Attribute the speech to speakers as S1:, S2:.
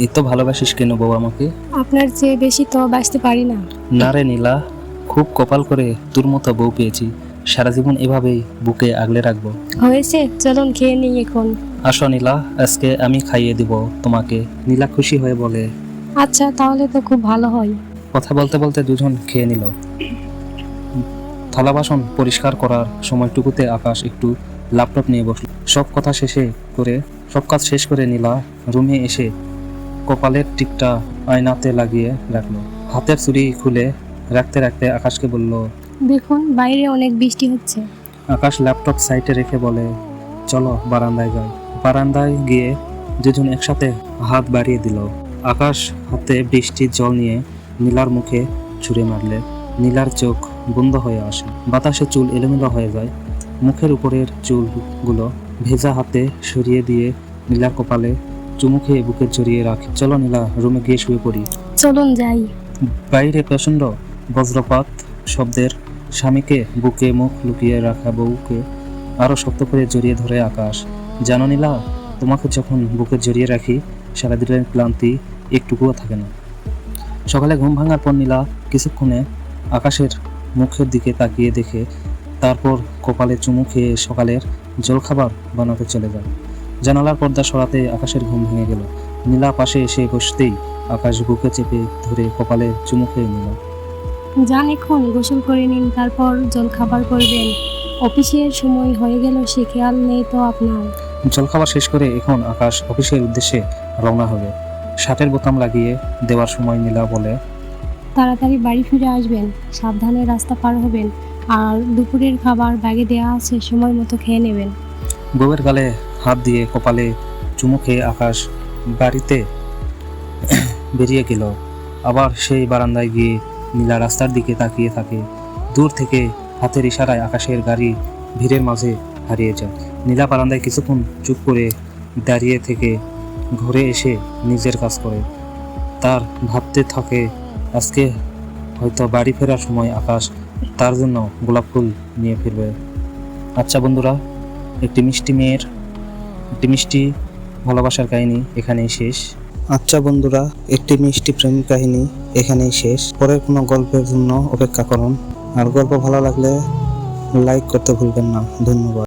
S1: এই তো ভালোবাসিস কেন বউ আমাকে?
S2: আপনার চেয়ে বেশি তো বাঁচতে পারি না।
S1: না রে নীলা, খুব কপাল করে তোর মতো বউ পেয়েছি। সারা জীবন এভাবেই বুকে আগলে রাখবো।
S2: হয়েছে, চলুন খেয়ে নিই এখন।
S1: আসো নীলা, আজকে আমি খাইয়ে দিব তোমাকে। নীলা খুশি হয়ে বলে।
S2: আচ্ছা, তাহলে তো খুব ভালো হয়।
S1: কথা বলতে বলতে দুজন খেয়ে নিল। থালা বাসন পরিষ্কার করার সময়টুকুতে আকাশ একটু ল্যাপটপ নিয়ে বসল। সব কাজ শেষ করে নীলা রুমে এসে কপালের টিকটা আয়নাতে লাগিয়ে রাখলো। হাতের চুড়ি খুলে রাখতে রাখতে আকাশকে বলল।
S2: দেখুন, বাইরে অনেক বৃষ্টি হচ্ছে।
S1: আকাশ ল্যাপটপ সাইডে রেখে বলে, চলো বারান্দায় যাই। বারান্দায় গিয়ে দুজন একসাথে হাত বাড়িয়ে দিল। আকাশ হাতে বৃষ্টির জল নিয়ে নীলার মুখে ছুঁড়ে মারলে নীলার চোখ বন্ধ হয়ে আসে। বাতাসে চুল এলোমেলো হয়ে যায়। মুখের উপরের চুলগুলো ভেজা হাতে সরিয়ে দিয়ে নীলার কপালে চুমু খেয়ে বুকে জড়িয়ে রাখে। চলো নীলা, রুমে গিয়ে শুয়ে পড়ি।
S2: চলুন যাই।
S1: বাইরে প্রচণ্ড বজ্রপাত শব্দের স্বামীকে বুকে মুখ লুকিয়ে রাখা বউকে আরো শক্ত করে জড়িয়ে ধরে আকাশ। জানো নীলা, তোমাকে যখন বুকে জড়িয়ে রাখি সারাদিনের ক্লান্তি একটুকুও থাকে না। সকালে ঘুম ভাঙার পর নীলা কিছুক্ষণে আকাশের মুখের দিকে তাকিয়ে দেখে, তারপর কপালে চুমু খেয়ে সকালের জলখাবার বানাতে চলে যায়। জানালার পর্দা সরাতে আকাশের ঘুম ভেঙে গেল। নীলা পাশে এসে বসতেই আকাশ বুকে চেপে ধরে কপালে চুমু খেয়ে নিল।
S2: যান, এখন গোসল করে নিন, তারপর জলখাবার করবেন। অফিসের সময় হয়ে গেল, সে খেয়াল নেই তো আপনার।
S1: জলখাবার শেষ করে এখন আকাশ অফিসের উদ্দেশ্যে রওনা হবে। শার্টের বোতাম লাগিয়ে দেওয়ার সময় নীলা বলে,
S2: তাড়াতাড়ি বাড়ি ফিরে আসবেন, সাবধানে রাস্তা পার হবেন, আর দুপুরের খাবার ব্যাগে দেওয়া আছে, সময় মতো খেয়ে নেবেন।
S1: বউয়ের গালে হাত দিয়ে কপালে চুমু খেয়ে আকাশ বাড়িতে বেরিয়ে গেল। আবার সেই বারান্দায় গিয়ে নীলা রাস্তার দিকে তাকিয়ে থাকে। দূর থেকে হাতের ইশারায় আকাশের গাড়ি ভিড়ের মাঝে হারিয়ে যায়। নীলা বারান্দায় কিছুক্ষণ চুপ করে দাঁড়িয়ে থেকে ঘরে এসে নিজের কাজ করে। তার ভাবতে থাকে, আজকে হয়তো বাড়ি ফেরার সময় আকাশ তার জন্য গোলাপ ফুল নিয়ে ফিরবে। আচ্ছা বন্ধুরা, একটি মিষ্টি ভালোবাসার কাহিনী এখানেই শেষ। আচ্ছা বন্ধুরা, একটি মিষ্টি প্রেম কাহিনী এখানেই শেষ। পরের কোনো গল্পের জন্য অপেক্ষা করুন। আর গল্প ভালো লাগলে লাইক করতে ভুলবেন না। ধন্যবাদ।